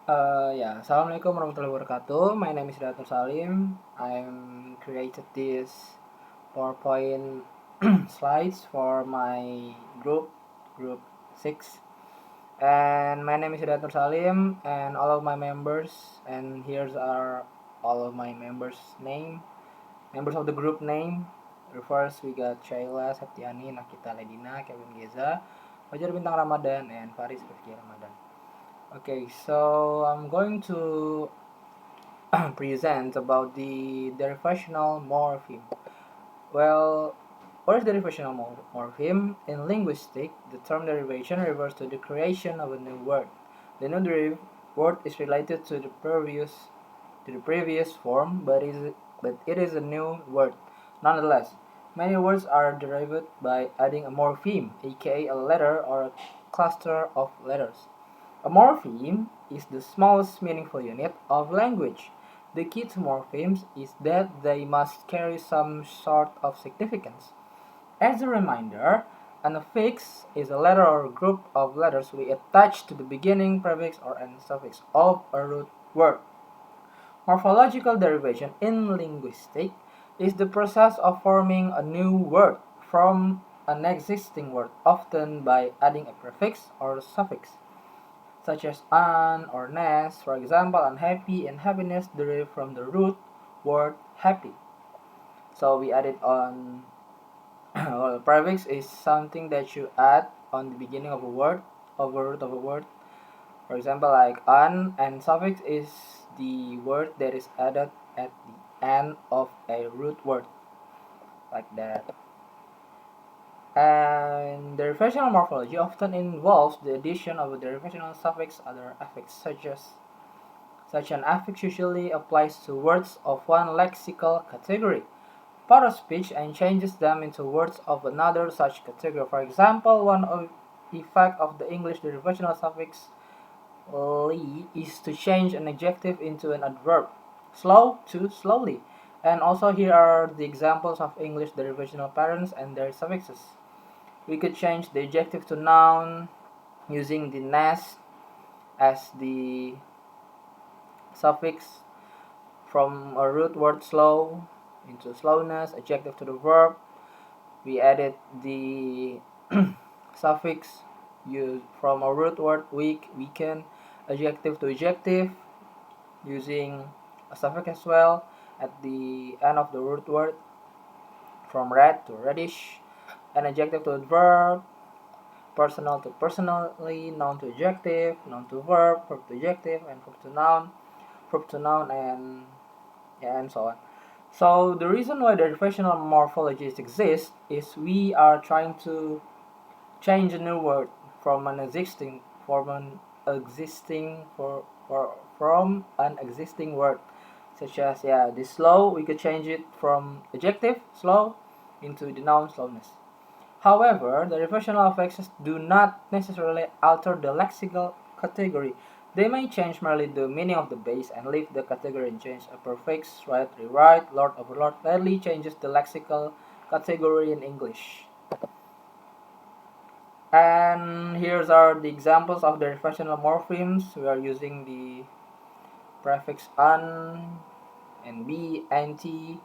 Assalamualaikum warahmatullahi wabarakatuh. My name is Dr. Salim. I'm created this PowerPoint slides for my group 6. And my name is Dr. Salim and all of my members, and here's are all of my members of the group name. First we got Shaila, Septiani, Nakita Ledina, Kevin Geza, Fajar Bintang Ramadan, and Faris Rifki Ramadan. Okay, so I'm going to present about the derivational morpheme. Well, what is derivational morpheme? In linguistics, the term derivation refers to the creation of a new word. The new word is related to the previous form, but it is a new word. Nonetheless, many words are derived by adding a morpheme, aka a letter or a cluster of letters. A morpheme is the smallest meaningful unit of language. The key to morphemes is that they must carry some sort of significance. As a reminder, an affix is a letter or group of letters we attach to the beginning prefix or end suffix of a root word. Morphological derivation in linguistics is the process of forming a new word from an existing word, often by adding a prefix or suffix, such as an or ness. For example, unhappy and happiness derive from the root word happy. So we added on well, prefix is something that you add on the beginning of a word, of a root of a word. For example, like an, and suffix is the word that is added at the end of a root word, like that. And derivational morphology often involves the addition of a derivational suffix other affix, such an affix usually applies to words of one lexical category, part of speech, and changes them into words of another such category. For example, one effect of the English derivational suffix "ly" is to change an adjective into an adverb, slow to slowly. And also here are the examples of English derivational patterns and their suffixes. We could change the adjective to noun using the ness as the suffix from a root word slow into slowness, adjective to the verb. We added the suffix used from a root word weak, weaken, adjective to adjective using a suffix as well at the end of the root word, from red to reddish, an adjective to adverb, personal to personally, noun to adjective, noun to verb to adjective, and verb to noun, and so on. So the reason why the derivational morphologies exist is we are trying to change a new word from an existing word, such as the slow. We could change it from adjective slow into the noun slowness. However, the derivational affixes do not necessarily alter the lexical category. They may change merely the meaning of the base and leave the category unchanged. A prefix, right, rewrite, lord, overlord, rarely changes the lexical category in English. And here's are the examples of the derivational morphemes. We are using the prefix an and be, anti,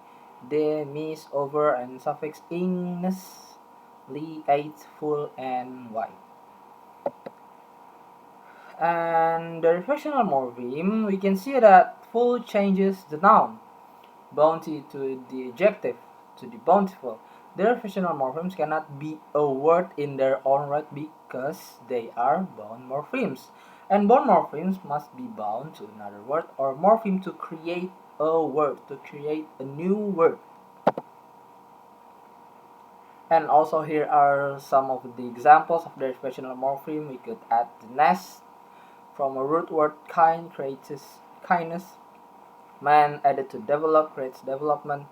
de, mis, over, and suffix ingness, li, ate, full, and white. And the derivational morpheme, we can see that full changes the noun, bounty to the adjective, to the bountiful. Derivational morphemes cannot be a word in their own right because they are bound morphemes. And bound morphemes must be bound to another word or morpheme to create a word, to create a new word. And also here are some of the examples of derivational morpheme. We could add the nest from a root word kind, creates kindness. Man added to develop creates development.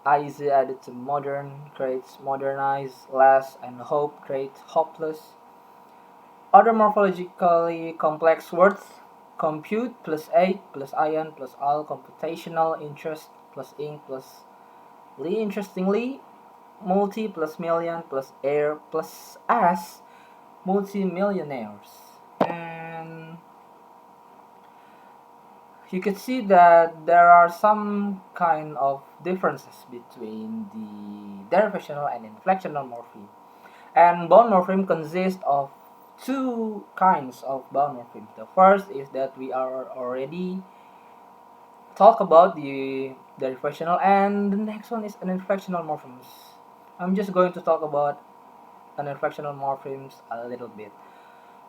Is added to modern creates modernize. Less and hope creates hopeless. Other morphologically complex words: compute plus 8 plus ion plus all, computational, interest plus ink plus li, interestingly, multi plus million plus air plus as, multimillionaires. And you can see that there are some kind of differences between the derivational and inflectional morpheme. And bound morpheme consists of two kinds of bound morphemes. The first is that we are already talk about the derivational, and the next one is an inflectional morphemes. I'm just going to talk about an inflectional morphemes a little bit.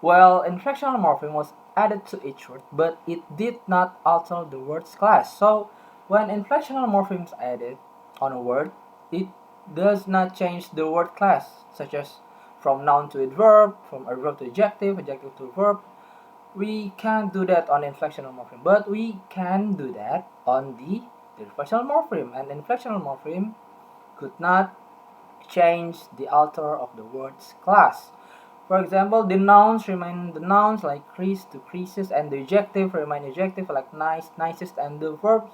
Well, inflectional morpheme was added to each word, but it did not alter the word's class. So, when inflectional morphemes added on a word, it does not change the word class, such as from noun to adverb, from adverb to adjective, adjective to verb. We can't do that on inflectional morpheme, but we can do that on the derivational morpheme. And inflectional morpheme could not change the alter of the word's class. For example, the nouns remain the nouns like crease to creases, and the adjective remain adjective like nice, nicest, and the verbs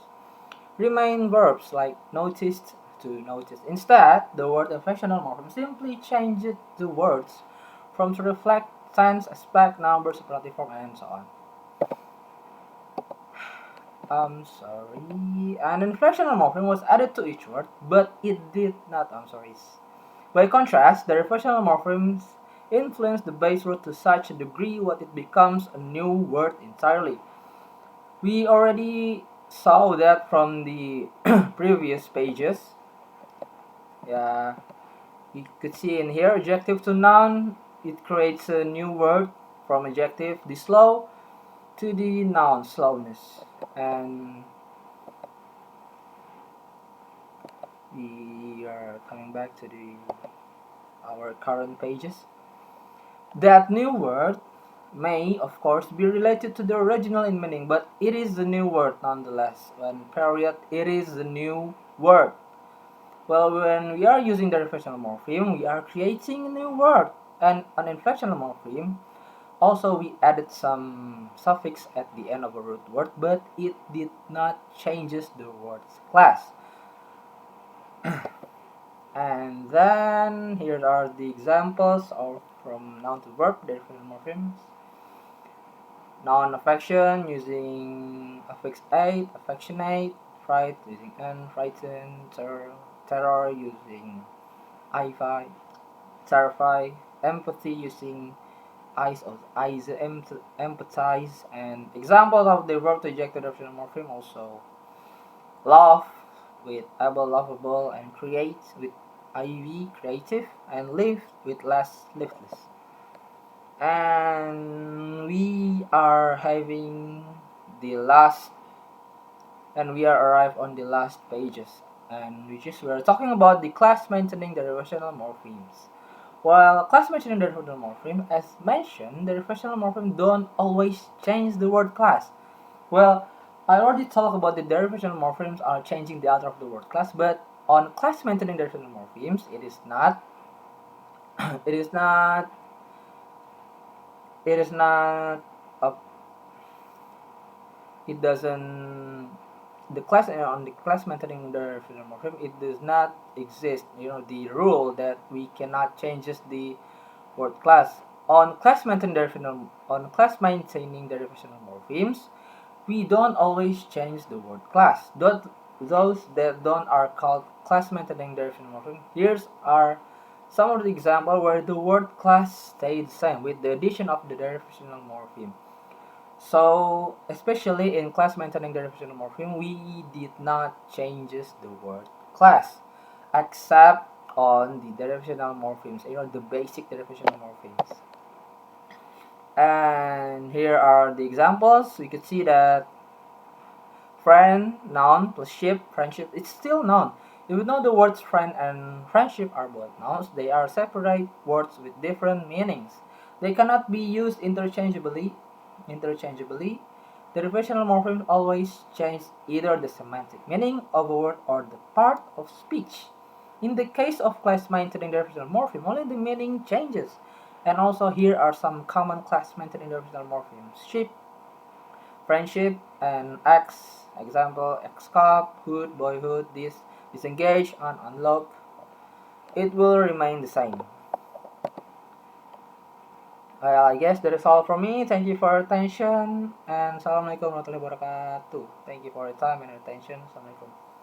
remain verbs like noticed to notice. Instead, the word inflectional morpheme simply changes the words from to reflect tense, aspect, number, superlative form, and so on. An inflectional morpheme was added to each word, but it did not. By contrast, the derivational morphemes influence the base word to such a degree that it becomes a new word entirely. We already saw that from the previous pages. Yeah, you could see in here adjective to noun, it creates a new word from adjective, the slow, to the noun, slowness. And we are coming back to our current pages. That new word may, of course, be related to the original in meaning, but it is a new word nonetheless. When period, it is a new word. Well, when we are using the derivational morpheme, we are creating a new word. And an inflectional morpheme, also we added some suffix at the end of a root word, but it did not changes the word's class. And then here are the examples of from noun to verb derivational morphemes. Noun affection using affix 8, affectionate, fright using n, frightened, terror using I5, terrify, empathy using eyes of eyes, empathize, and examples of the verb to adjective derivational morpheme also love with able, lovable, and create with IV, creative, and live with less, liftless. And we are having the last, and we are arrived on the last pages, and which is we are talking about the class maintaining derivational morphemes. While class maintaining derivational morpheme, as mentioned, the derivational morpheme don't always change the word class. Well, I already talked about the derivational morphemes are changing the order of the word class, but on class maintaining derivational morphemes, it is not. it is not. It is not. It doesn't. The class on the class maintaining derivational morpheme, it does not exist. The rule that we cannot change just the word class on class maintaining derivational morphemes. We don't always change the word class. Those that don't are called class maintaining derivational morpheme. Here are some of the examples where the word class stayed the same with the addition of the derivational morpheme. So, especially in class maintaining derivational morpheme, we did not change the word class, except on the derivational morphemes, the basic derivational morphemes. And here are the examples. We could see that friend, noun, plus ship, friendship, it's still noun. Even though the words friend and friendship are both nouns, they are separate words with different meanings. They cannot be used interchangeably. The derivational morpheme always change either the semantic meaning of a word or the part of speech. In the case of class maintaining derivational morpheme, only the meaning changes. And also here are some common class maintaining derivational morphemes. Ship, friendship, and X. Example, escape, hood, boyhood, disengage, and unlock. It will remain the same. I guess that is all from me. Thank you for your attention, and assalamualaikum warahmatullahi wabarakatuh. Thank you for your time and attention. Assalamualaikum.